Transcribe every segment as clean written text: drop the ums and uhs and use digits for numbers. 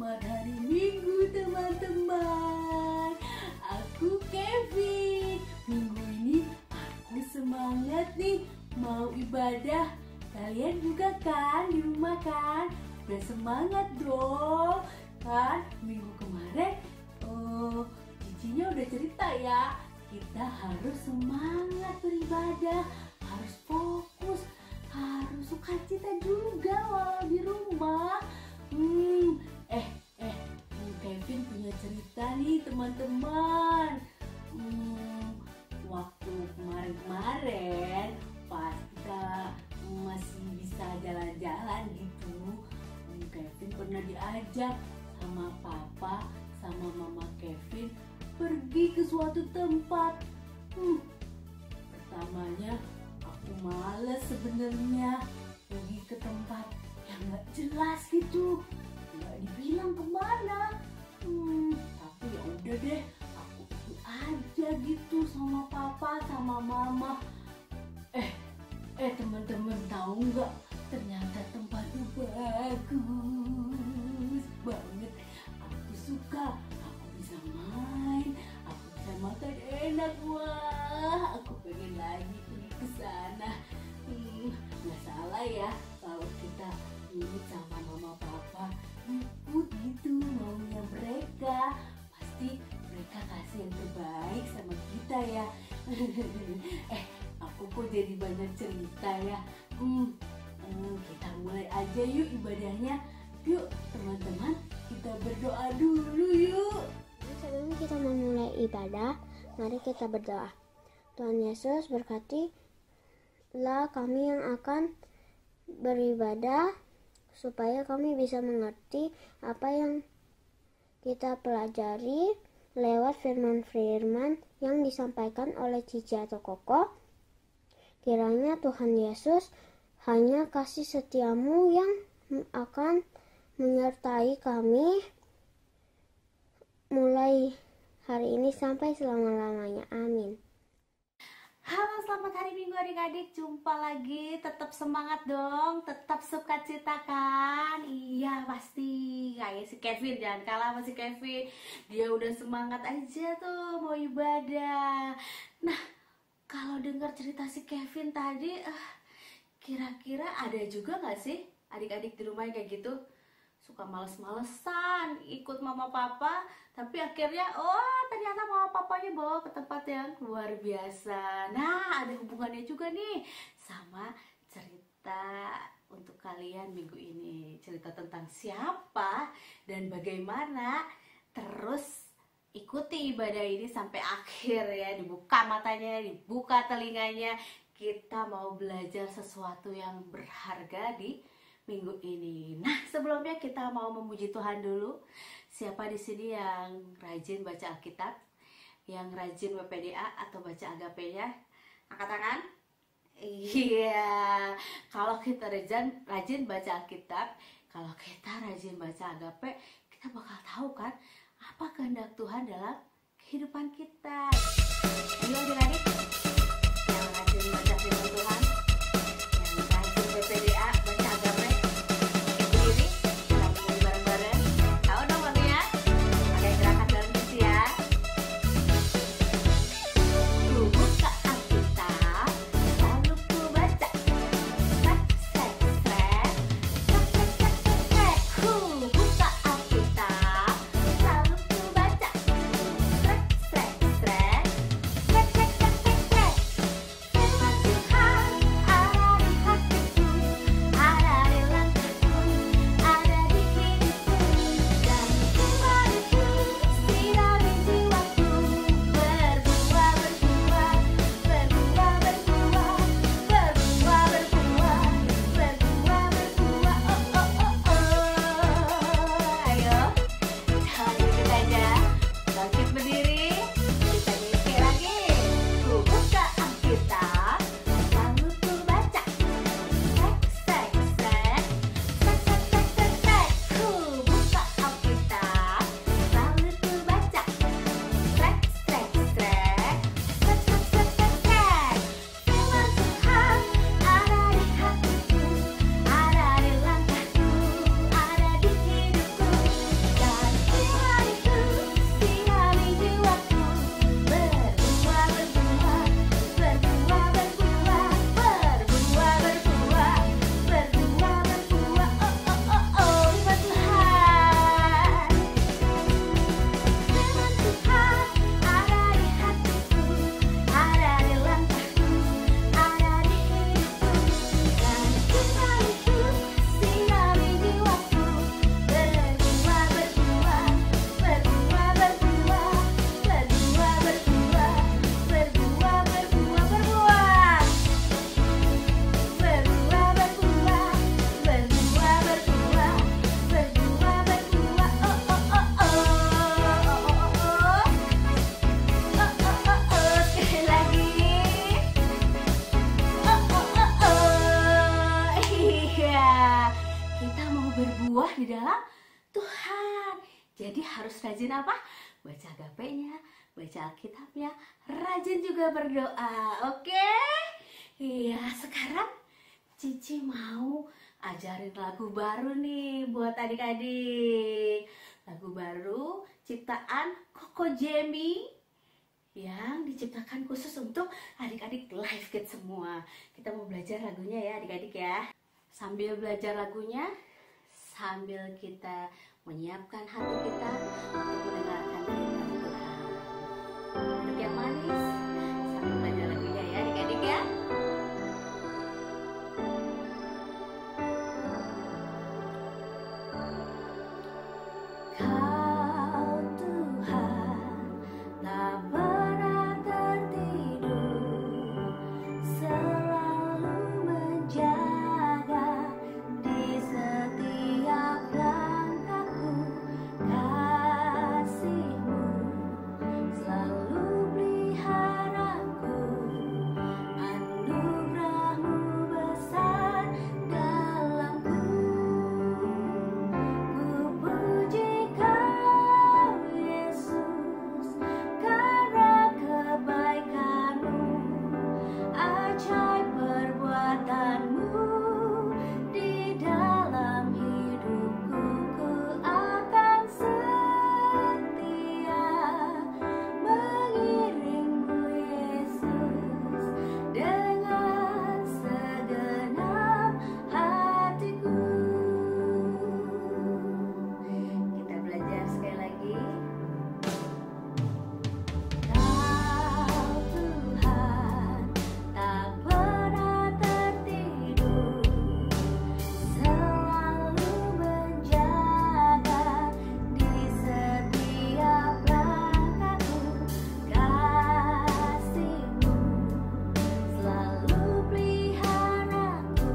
Selamat hari Minggu teman-teman. Aku Kevin. Minggu ini aku semangat nih mau ibadah. Kalian juga kan di rumah kan? Udah semangat dong. Kan minggu kemarin Cicinya udah cerita ya. Kita harus semangat beribadah, harus fokus, harus sukacita juga walau di rumah. Kevin punya cerita nih teman-teman. Waktu kemarin pas kita masih bisa jalan-jalan gitu, Kevin pernah diajak sama papa sama mama Kevin pergi ke suatu tempat. Pertamanya aku males sebenarnya pergi ke tempat yang nggak jelas gitu, nggak dibilang kemana. Tapi ya udah deh, aku ikut aja gitu sama papa sama mama. Teman-teman tahu nggak? Ternyata tempatnya bagus banget. Aku suka, aku bisa main, aku bisa makan enak. Wah, aku pengen lagi pergi ke sana. Nggak salah ya kalau kita ikut sama mama papa, ikut gitu maunya mereka. Pasti mereka kasih yang terbaik sama kita ya. Aku kok jadi banyak cerita ya. Kita mulai aja yuk ibadahnya. Yuk teman-teman, kita berdoa dulu yuk. Sebelum kita memulai ibadah, mari kita berdoa. Tuhan Yesus, berkatilah kami yang akan beribadah, supaya kami bisa mengerti apa yang kita pelajari lewat firman-firman yang disampaikan oleh Cici atau Koko. Kiranya Tuhan Yesus hanya kasih setiamu yang akan menyertai kami mulai hari ini sampai selama-lamanya. Amin. Halo, selamat hari Minggu adik-adik. Jumpa lagi. Tetap semangat dong. Tetap sukacita kan? Iya pasti. Kayak si Kevin, jangan kalah sama si Kevin. Dia udah semangat aja tuh mau ibadah. Nah, kalau dengar cerita si Kevin tadi, kira-kira ada juga gak sih adik-adik di rumah kayak gitu? Suka males-malesan ikut mama papa, tapi akhirnya ternyata mama papanya bawa ke tempat yang luar biasa. Nah, ada hubungannya juga nih sama cerita untuk kalian minggu ini. Cerita tentang siapa dan bagaimana. Terus ikuti ibadah ini sampai akhir ya. Dibuka matanya, dibuka telinganya. Kita mau belajar sesuatu yang berharga di minggu ini. Nah, sebelumnya kita mau memuji Tuhan dulu. Siapa di sini yang rajin baca Alkitab? Yang rajin WPDA atau baca Agape-nya? Angkat tangan. Iya. Kalau kita rajin baca Alkitab, kalau kita rajin baca Agape, kita bakal tahu kan apa kehendak Tuhan dalam kehidupan kita. Ayo adik-adik, yang rajin baca firman Tuhan, yang rajin WPDA, baca Agape, kita mau berbuah di dalam Tuhan. Jadi harus rajin apa? Baca agapenya, baca Alkitabnya, rajin juga berdoa. Oke? Iya, sekarang Cici mau ajarin lagu baru nih buat adik-adik. Lagu baru ciptaan Koko Jamie yang diciptakan khusus untuk adik-adik Life Kids semua. Kita mau belajar lagunya ya adik-adik ya. Sambil belajar lagunya, sambil kita menyiapkan hati kita untuk mendengarkan firman Tuhan. Duduk yang manis, sambil belajar lagunya ya adik-adik ya. Kau Tuhan tak pernah tertidur, selalu menjaga di setiap langkahku. Kasih-Mu selalu peliharaku, anugerah-Mu besar dalamku. Ku puji Kau Yesus karena kebaikan-Mu, ajaib perbuatan-Mu di dalam hidupku. Ku akan setia mengiring-Mu Yesus dengan segenap hatiku. Kita belajar sekali lagi. Kau Tuhan tak pernah tertidur, selalu menjaga di setiap langkahku. Kasih-Mu selalu peliharaku,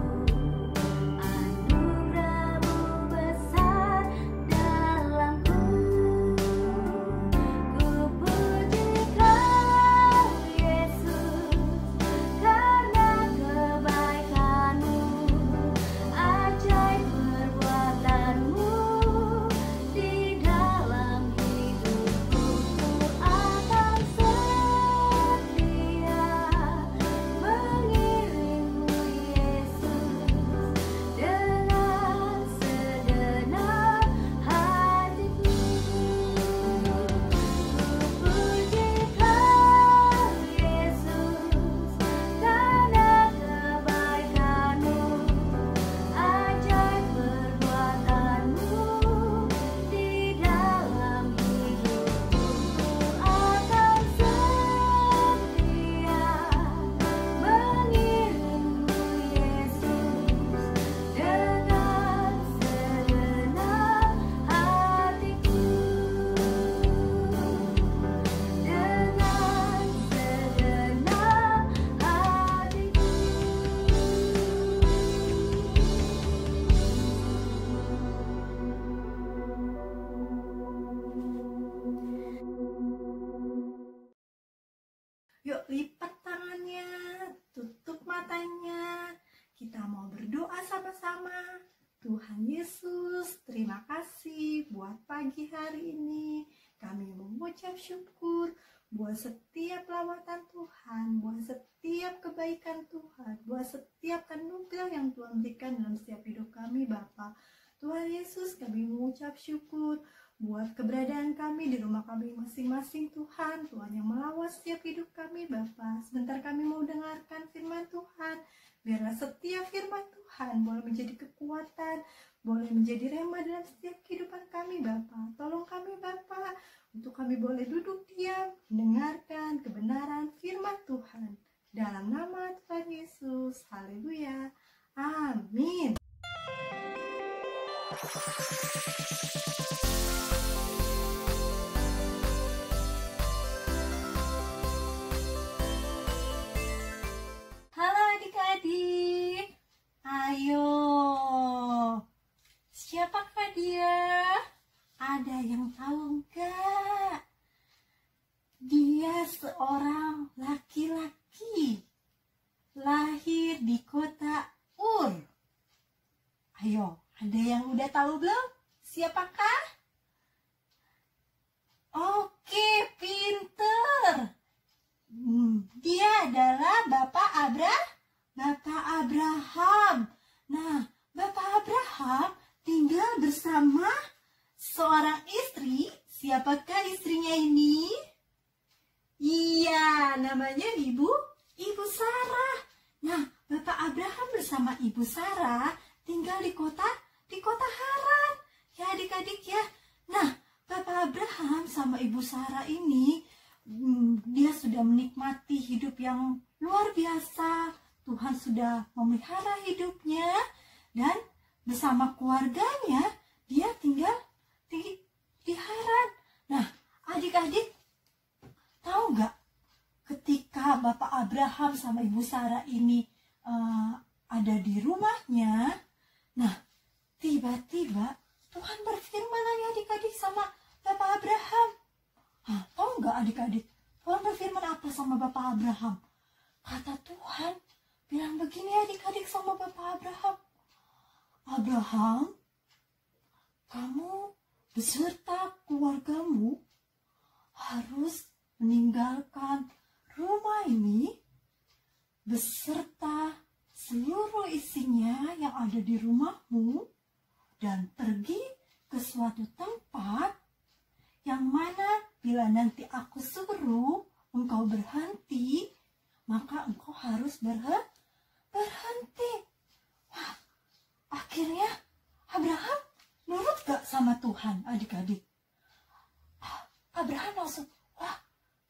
anugerah-Mu besar dalamku. Ku puji Kau Yesus karena kebaikan-Mu, ajaib perbuatan-Mu di dalam hidupku. Ku akan setia mengiring-Mu Yesus dengan segenap hatiku. Ku puji Kau Yesus karena kebaikan-Mu, ajaib perbuatan-Mu di dalam hidupku. Ku akan setia mengiring-Mu Yesus dengan segenap hatiku. Dengan segenap hatiku. Yuk lipat tangannya, tutup matanya. Kita mau berdoa sama-sama. Tuhan Yesus, terima kasih buat pagi hari ini. Kami mengucap syukur buat setiap lawatan Tuhan, buat setiap kebaikan Tuhan, buat setiap anugerah yang Tuhan berikan dalam setiap hidup kami, Bapa. Tuhan Yesus, kami mengucap syukur buat keberadaan kami di rumah kami masing-masing, Tuhan. Tuhan yang melawat setiap hidup kami, Bapa. Sebentar kami mau dengarkan firman Tuhan. Biarlah setiap firman Tuhan boleh menjadi kekuatan, boleh menjadi rema dalam setiap kehidupan kami, Bapa. Tolong kami, Bapa, untuk kami boleh duduk diam, mendengarkan kebenaran firman Tuhan. Dalam nama Tuhan Yesus, haleluya, amin. Halo adik-adik, ayo, siapakah dia? Ada yang tahu enggak? Dia seorang laki-laki, lahir di kota Ur. Ayo, Ada yang udah tahu belum? Siapakah? Oke, pinter. Dia adalah Bapak Abraham. Nah, Bapak Abraham tinggal bersama seorang istri. Siapakah istrinya ini? Iya, namanya Ibu Sarah. Nah, Bapak Abraham bersama Ibu Sarah tinggal di kota Haran. Ya adik-adik ya. Nah, Bapak Abraham sama Ibu Sarah ini dia sudah menikmati hidup yang luar biasa. Tuhan sudah memelihara hidupnya dan bersama keluarganya dia tinggal di Haran. Nah, adik-adik tahu nggak ketika Bapak Abraham sama Ibu Sarah ini ada di rumahnya, nah tiba-tiba Tuhan berfirman lagi adik-adik sama Bapak Abraham. Tahu nggak adik-adik, Tuhan berfirman apa sama Bapak Abraham? Kata Tuhan bilang begini adik-adik sama Bapak Abraham. Abraham, kamu beserta keluargamu harus meninggalkan rumah ini beserta seluruh isinya yang ada di rumahmu dan pergi ke suatu tempat yang mana bila nanti aku suruh engkau berhenti, maka engkau harus berhenti. Wah, akhirnya Abraham nurut gak sama Tuhan adik-adik? Abraham langsung, wah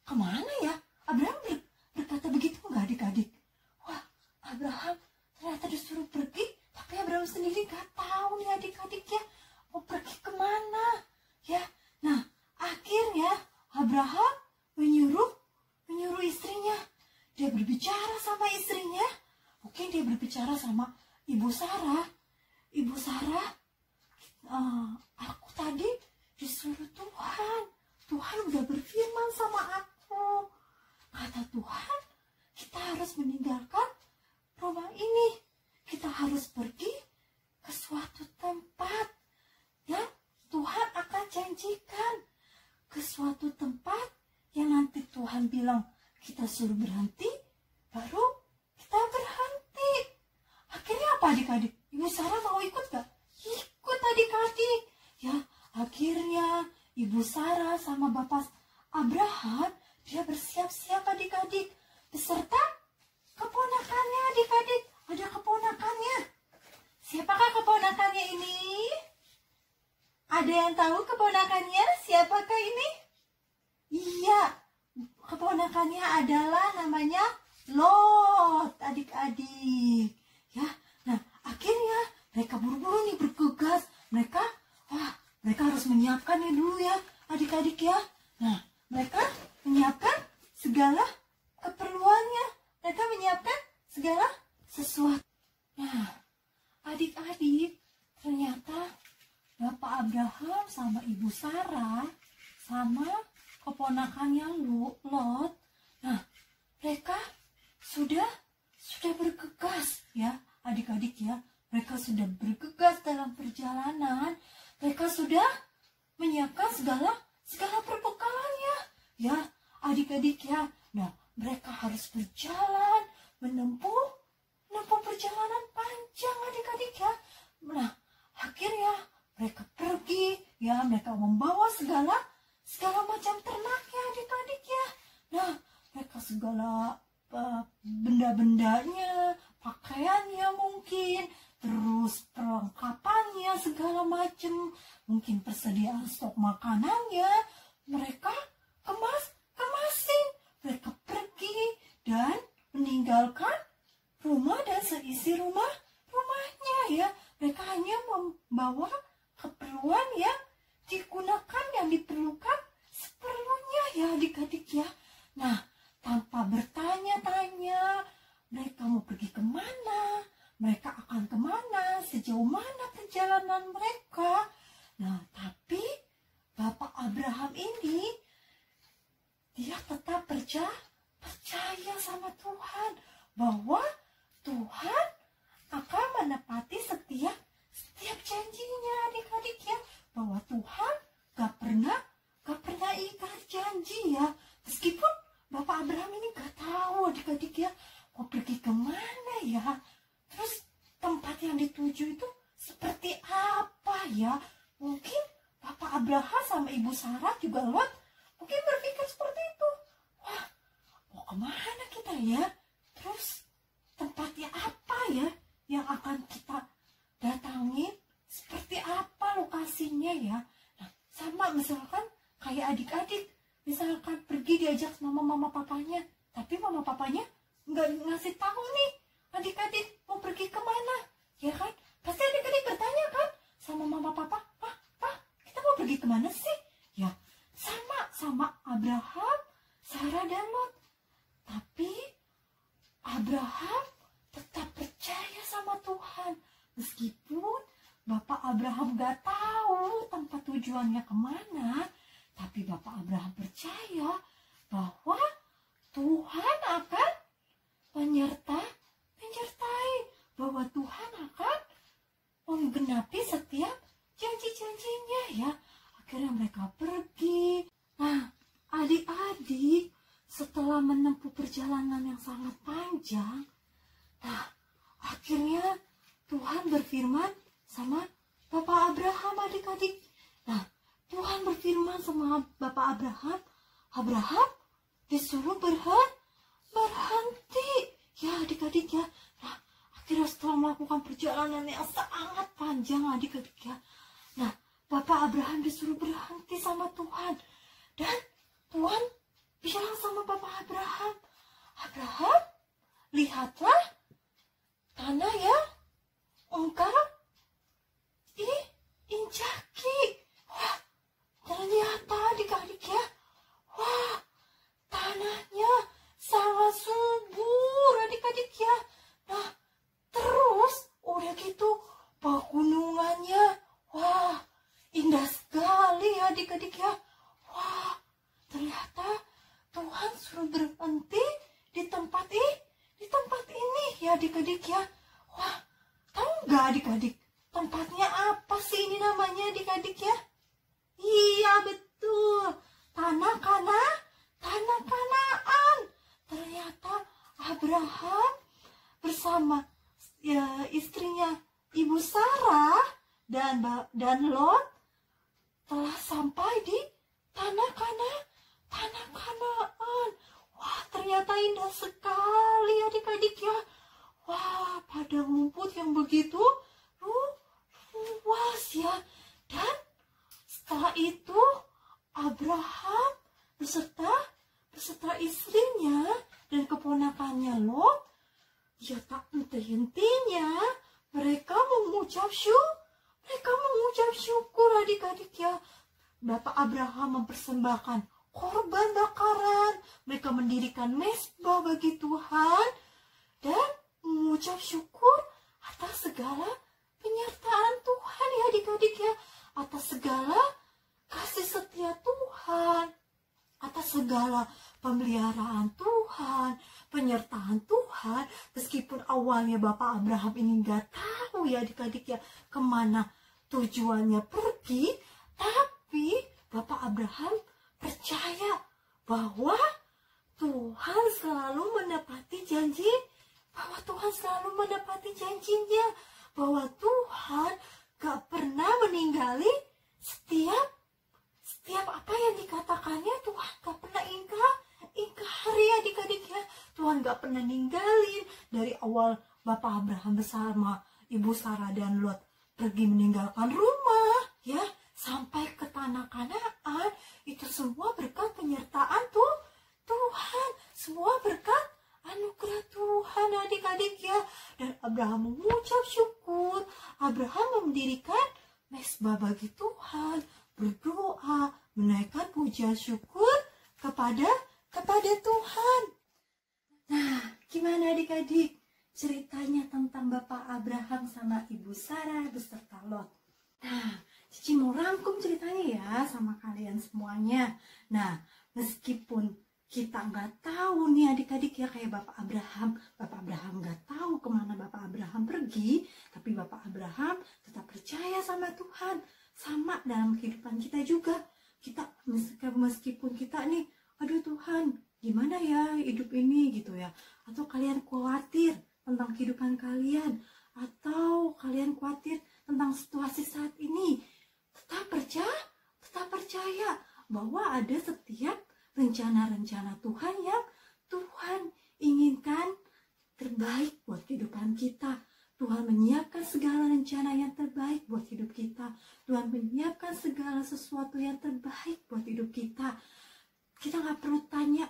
kemana ya? Abraham berkata begitu enggak adik-adik? Wah, Abraham ternyata disuruh pergi, tapi Abraham sendiri gak tahu nih adik-adik ya, mau pergi kemana ya. Nah, akhirnya Abraham menyuruh istrinya. Dia berbicara sama istrinya. Mungkin dia berbicara sama Ibu Sarah. Ibu Sarah, aku tadi disuruh Tuhan. Tuhan udah berfirman sama aku. Kata Tuhan, kita harus meninggalkan rumah ini. Kita harus pergi ke suatu tempat yang Tuhan akan janjikan. Ke suatu tempat yang nanti Tuhan bilang kita suruh berhenti, baru kita berhenti. Akhirnya apa adik-adik? Ibu Sarah mau ikut gak? Ikut adik-adik. Ya, akhirnya Ibu Sarah sama Bapak Abraham dia bersiap-siap adik-adik beserta keponakannya adik-adik. Ada keponakannya. Siapakah keponakannya ini? Ada yang tahu keponakannya? Siapakah ini? Iya, keponakannya adalah namanya Lot adik-adik. Ya, nah akhirnya mereka buru-buru nih bergegas. Mereka harus menyiapkan nih dulu ya adik-adik ya. Nah, mereka menyiapkan segala keperluannya. Mereka menyiapkan segala sesuatu. Nah, adik-adik, ternyata Bapak Abraham sama Ibu Sarah sama keponakannya Lot. Nah, mereka sudah bergegas ya adik-adik ya. Mereka sudah bergegas dalam perjalanan. Mereka sudah menyiapkan segala perbekalannya ya adik-adik ya. Nah, mereka harus berjalan menempuh perjalanan panjang adik-adik ya. Nah, akhirnya mereka pergi ya, mereka membawa segala macam ternaknya adik-adik ya. Nah, mereka segala benda-bendanya, pakaiannya mungkin, terus perlengkapannya segala macam, mungkin persediaan stok makanannya, mereka kemasin. Mereka pergi dan meninggalkan rumah dan seisi rumahnya ya. Mereka hanya membawa keperluan yang digunakan, yang diperlukan seperlunya ya adik-adik ya. Nah, tanpa bertanya-tanya mereka mau pergi kemana, mereka akan kemana, sejauh mana perjalanan mereka. Nah, tapi Bapak Abraham ini dia tetap percaya sama Tuhan bahwa Tuhan akan menepati setiap setiap janjinya adik-adik ya, bahwa Tuhan gak pernah ingkar janji ya. Meskipun Bapak Abraham ini gak tahu adik-adik ya mau pergi kemana ya, terus tempat yang dituju itu seperti apa ya. Mungkin Bapak Abraham sama Ibu Sarah juga Lot mungkin berpikir seperti itu. Wah, mau kemana kita ya? Terus tempatnya apa ya yang akan kita datangin? Seperti apa lokasinya ya? Nah, sama misalkan kayak adik-adik, misalkan pergi diajak sama mama papanya, tapi mama papanya nggak ngasih tahu nih adik-adik mau pergi kemana, ya kan? Pasti adik-adik bertanya kan sama mama papa, Pak, kita mau pergi kemana sih? Ya, sama Abraham, Sarah dan Lot. Tapi Abraham tetap percaya sama Tuhan. Meskipun Bapak Abraham gak tahu tempat tujuannya kemana, tapi Bapak Abraham percaya bahwa Tuhan akan menyertai, bahwa Tuhan akan menggenapi setiap janji-janjinya ya. Akhirnya mereka pergi. Nah, adik-adik, setelah menempuh perjalanan yang sangat panjang, nah, akhirnya Tuhan berfirman sama Bapak Abraham adik-adik. Nah, Tuhan berfirman sama Bapak Abraham, Abraham disuruh berhenti. Ya adik-adik ya. Nah, akhirnya setelah melakukan perjalanan yang sangat panjang adik-adik ya. Nah, Bapak Abraham disuruh berhenti sama Tuhan. Dan Tuhan bilang sama Bapak Abraham, Abraham, lihatlah tanah yang engkau injaki. Wah, ternyata adik-adik ya, wah, tanahnya sangat subur adik-adik ya. Nah, terus udah gitu pegunungannya, wah, indah sekali adik-adik ya. Wah, ternyata Tuhan suruh berhenti di tempat ini ya adik-adik ya. Wah, tahu nggak adik-adik tempatnya apa sih ini namanya adik-adik ya? Iya betul, tanah Kanaan. Ternyata Abraham bersama ya, istrinya Ibu Sarah dan Lot telah sampai di tanah Kanaan. Wah, ternyata indah sekali adik-adik ya. Wah, padang rumput yang begitu luas ya. Dan setelah itu Abraham beserta istrinya dan keponakannya Lot, ya tak henti-hentinya mereka mengucap syukur adik-adik ya. Bapak Abraham mempersembahkan korban bakaran, mereka mendirikan mezbah bagi Tuhan dan mengucap syukur atas segala penyertaan Tuhan ya adik-adik ya, atas segala kasih setia Tuhan, atas segala pemeliharaan Tuhan, penyertaan Tuhan. Meskipun awalnya Bapak Abraham ini nggak tahu ya adik-adik ya kemana tujuannya pergi, tapi Bapak Abraham percaya bahwa Tuhan selalu menepati janji, bahwa Tuhan selalu menepati janjinya, bahwa Tuhan gak pernah meninggali setiap apa yang dikatakannya. Tuhan gak pernah ingkari adik-adik ya. Tuhan gak pernah ninggalin. Dari awal Bapak Abraham bersama Ibu Sarah dan Lot pergi meninggalkan rumah ya, sampai ke tanah Kanaan, itu semua berkat penyertaan Tuhan, semua berkat anugerah Tuhan adik-adik ya. Dan Abraham mengucap syukur, Abraham mendirikan mezbah bagi Tuhan, berdoa, menaikkan pujian syukur kepada Tuhan. Nah, gimana adik-adik ceritanya tentang Bapak Abraham sama Ibu Sarah beserta Lot? Nah, Cici mau rangkum ceritanya ya sama kalian semuanya. Nah, meskipun kita nggak tahu nih adik-adik ya, kayak Bapak Abraham. Bapak Abraham nggak tahu kemana Bapak Abraham pergi, tapi Bapak Abraham tetap percaya sama Tuhan. Sama dalam kehidupan kita juga. Kita meskipun kita nih, aduh Tuhan, gimana ya hidup ini gitu ya. Atau kalian khawatir tentang kehidupan kalian, atau kalian khawatir tentang situasi saat ini, tetap percaya bahwa ada setiap rencana-rencana Tuhan yang Tuhan inginkan terbaik buat kehidupan kita. Tuhan menyiapkan segala rencana yang terbaik buat hidup kita. Tuhan menyiapkan segala sesuatu yang terbaik buat hidup kita. Kita nggak perlu tanya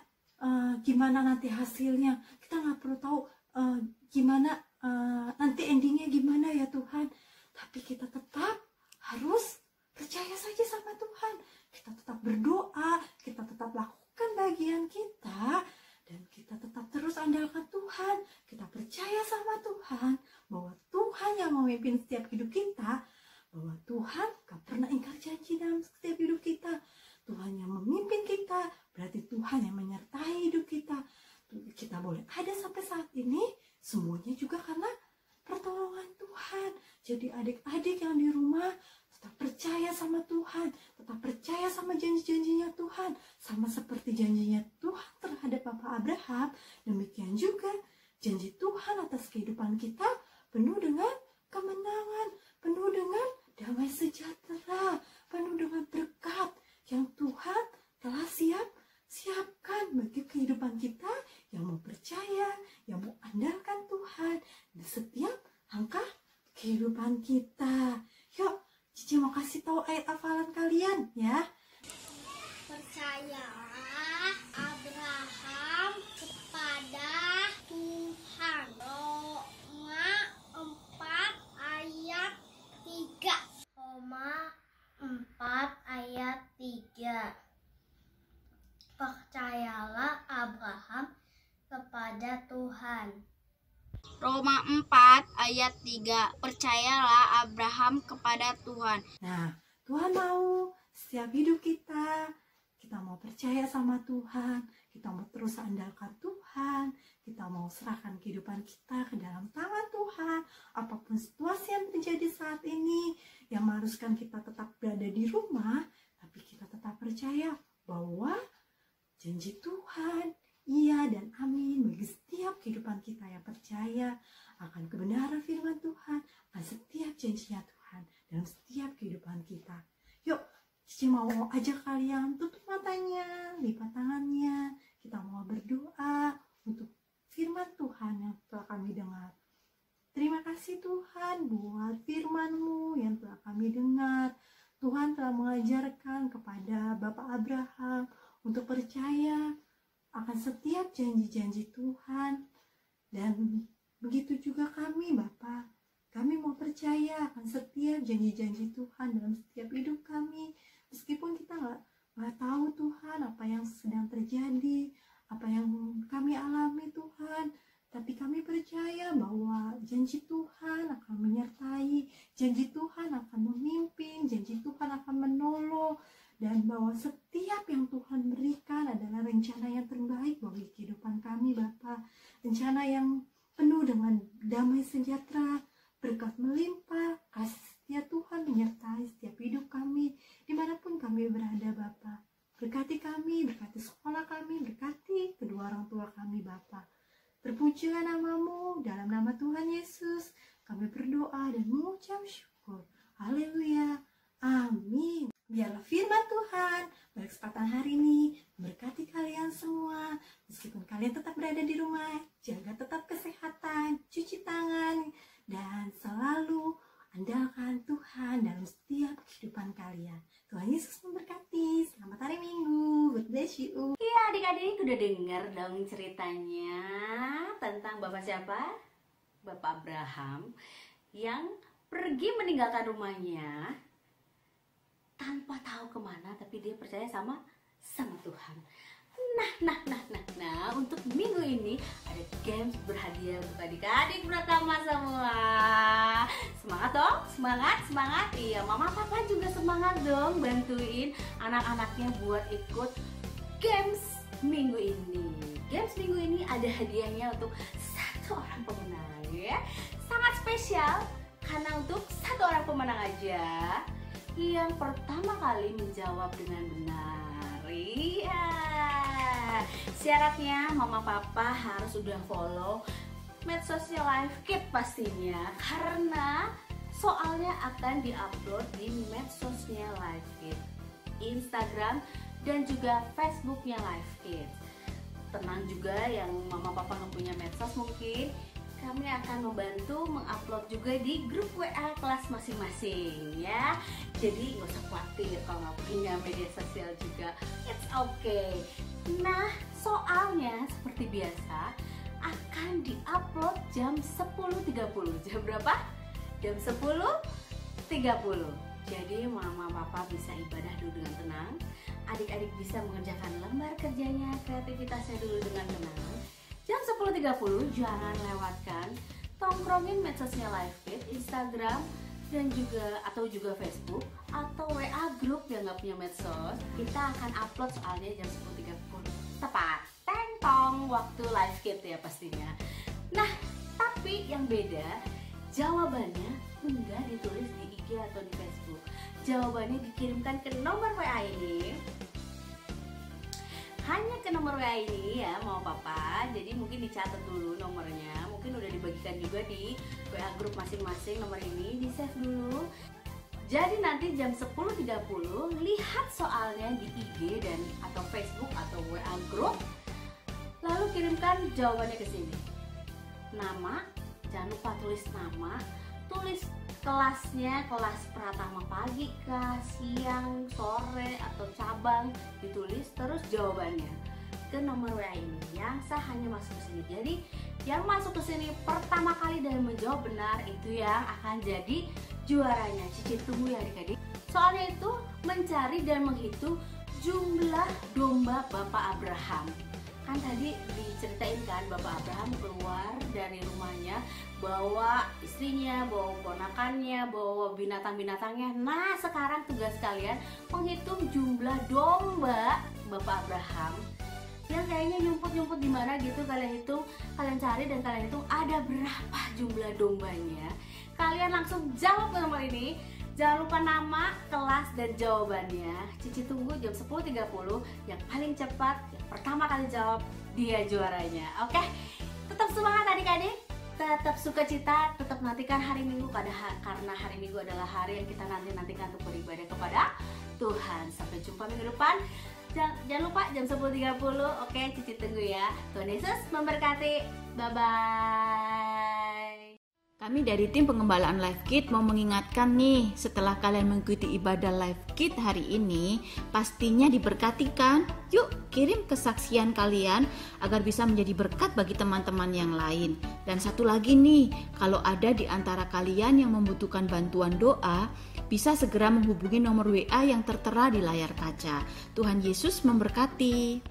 gimana nanti hasilnya. Kita nggak perlu tahu gimana nanti endingnya gimana ya Tuhan. Tapi kita tetap harus percaya saja sama Tuhan. Kita tetap berdoa, kita tetap lakukan bagian kita, dan kita tetap terus andalkan Tuhan. Kita percaya sama Tuhan bahwa Tuhan yang memimpin setiap hidup kita, bahwa Tuhan gak pernah ingkar janji dalam setiap hidup kita. Tuhan yang memimpin kita, berarti Tuhan yang menyertai hidup kita. Kita boleh ada sampai saat ini, semuanya juga karena pertolongan Tuhan. Jadi adik-adik yang di rumah, tetap percaya sama Tuhan, tetap percaya sama janji-janjinya Tuhan. Sama seperti janjinya Tuhan terhadap Bapak Abraham, demikian juga janji Tuhan atas kehidupan kita penuh dengan kemenangan, penuh dengan damai sejahtera, penuh dengan berkat yang Tuhan telah siapkan bagi kehidupan kita yang mau percaya, yang mau andalkan Tuhan di setiap langkah kehidupan kita. Yuk, Cici mau kasih tahu ayat hafalan kalian ya. Percayalah Abraham kepada Tuhan. Roma 4 ayat 3. Roma 4 ayat 3. Percayalah Abraham kepada Tuhan. Roma 4 ayat 3. Percayalah Abraham kepada Tuhan. Nah, Tuhan mau setiap hidup kita mau percaya sama Tuhan, kita mau terus andalkan Tuhan, kita mau serahkan kehidupan kita ke dalam tangan Tuhan. Apapun situasi yang terjadi saat ini yang mengharuskan kita tetap berada di rumah, tapi kita tetap percaya bahwa janji Tuhan iya dan amin bagi setiap kehidupan kita yang percaya akan kebenaran firman Tuhan, akan setiap janjinya Tuhan dalam setiap kehidupan kita. Yuk, Cici mau ajak kalian tutup matanya, lipat tangannya. Kita mau berdoa untuk firman Tuhan yang telah kami dengar. Terima kasih Tuhan buat firman-Mu yang telah kami dengar. Tuhan telah mengajarkan kepada Bapak Abraham untuk percaya akan setiap janji-janji Tuhan. Dan begitu juga kami Bapak, kami mau percaya akan setiap janji-janji Tuhan dalam setiap hidup kami. Meskipun kita nggak tahu Tuhan apa yang sedang terjadi, apa yang kami alami Tuhan, tapi kami percaya bahwa janji Tuhan akan menyertai, janji Tuhan akan memimpin, janji Tuhan akan menolong, dan bahwa setiap yang Tuhan berikan adalah rencana yang terbaik bagi kehidupan kami Bapa. Rencana yang penuh dengan damai sejahtera, berkat melimpah, kasih setia Tuhan menyertai setiap hidup kami dimanapun kami berada Bapa. Berkati kami, berkati sekolah kami, berkati kedua orang tua kami Bapa. Terpujilah nama-Mu, dalam nama Tuhan Yesus kami berdoa dan mengucap syukur. Haleluya, amin. Biarlah firman Tuhan pada kesempatan hari ini memberkati kalian semua. Meskipun kalian tetap berada di rumah, jaga tetap kesehatan, cuci tangan, dan selalu andalkan Tuhan dalam setiap kehidupan kalian. Tuhan Yesus memberkati. Selamat hari Minggu. God bless you. Iya adik-adik udah denger dong ceritanya tentang Bapak siapa? Bapak Abraham yang pergi meninggalkan rumahnya tanpa tahu kemana, tapi dia percaya sama Tuhan. Nah, untuk minggu ini ada games berhadiah untuk adik-adik Pratama semua. Semangat dong, semangat. Iya, mama papa juga semangat dong bantuin anak-anaknya buat ikut games minggu ini. Games minggu ini ada hadiahnya untuk satu orang pemenang ya. Sangat spesial karena untuk satu orang pemenang aja yang pertama kali menjawab dengan benar. Iya. Syaratnya mama papa harus udah follow medsosnya Live Kid pastinya, karena soalnya akan diupload di medsosnya Live Kid, Instagram dan juga Facebooknya Live Kid. Tenang juga yang mama papa nggak punya medsos, mungkin kami akan membantu mengupload juga di grup WA kelas masing-masing ya. Jadi nggak usah khawatir kalau nggak punya media sosial juga, it's okay. Nah, soalnya seperti biasa akan diupload jam 10.30. Jam berapa? Jam 10.30. Jadi mama papa bisa ibadah dulu dengan tenang, adik-adik bisa mengerjakan lembar kerjanya, kreativitasnya dulu dengan tenang. Jam 10.30 jangan lewatkan, tongkrongin medsosnya Live Kid, Instagram dan juga Facebook atau WA grup yang nggak punya medsos. Kita akan upload soalnya jam 10.30 tepat, tentong waktu Live Kid ya pastinya. Nah, tapi yang beda, jawabannya enggak ditulis di IG atau di Facebook. Jawabannya dikirimkan ke nomor WA ini. Hanya ke nomor WA ini ya mau papa. Jadi mungkin dicatat dulu nomornya. Mungkin udah dibagikan juga di WA grup masing-masing, nomor ini di-save dulu. Jadi nanti jam 10.30 lihat soalnya di IG dan atau Facebook atau WA grup. Lalu kirimkan jawabannya ke sini. Nama, jangan lupa tulis nama, tulis kelasnya, kelas Pratama pagi kah, siang, sore, atau cabang, ditulis terus jawabannya ke nomor WA ini. Yang sah hanya masuk ke sini. Jadi yang masuk ke sini pertama kali dan menjawab benar itu yang akan jadi juaranya. Cici tunggu ya adik-adik. Soalnya itu mencari dan menghitung jumlah domba Bapak Abraham. Kan tadi diceritain kan Bapak Abraham keluar dari rumahnya bawa istrinya, bawa ponakannya, bawa binatang-binatangnya. Nah, sekarang tugas kalian menghitung jumlah domba Bapak Abraham. Yang kayaknya nyumput-nyumput di mana gitu, kalian hitung, kalian cari dan kalian hitung ada berapa jumlah dombanya. Kalian langsung jawab ke nomor ini. Jangan lupa nama, kelas, dan jawabannya. Cici tunggu jam 10.30. Yang paling cepat, yang pertama kali jawab, dia juaranya. Oke? Tetap semangat adik-adik. Tetap sukacita, tetap nantikan hari Minggu karena hari Minggu adalah hari yang kita nantikan untuk beribadah kepada Tuhan. Sampai jumpa minggu depan. Jangan lupa jam 10.30. Oke, Cici tunggu ya. Tuhan Yesus memberkati. Bye-bye. Kami dari tim pengembalaan Live Kid mau mengingatkan nih, setelah kalian mengikuti ibadah Live Kid hari ini, pastinya diberkati kan? Yuk kirim kesaksian kalian agar bisa menjadi berkat bagi teman-teman yang lain. Dan satu lagi nih, kalau ada di antara kalian yang membutuhkan bantuan doa, bisa segera menghubungi nomor WA yang tertera di layar kaca. Tuhan Yesus memberkati.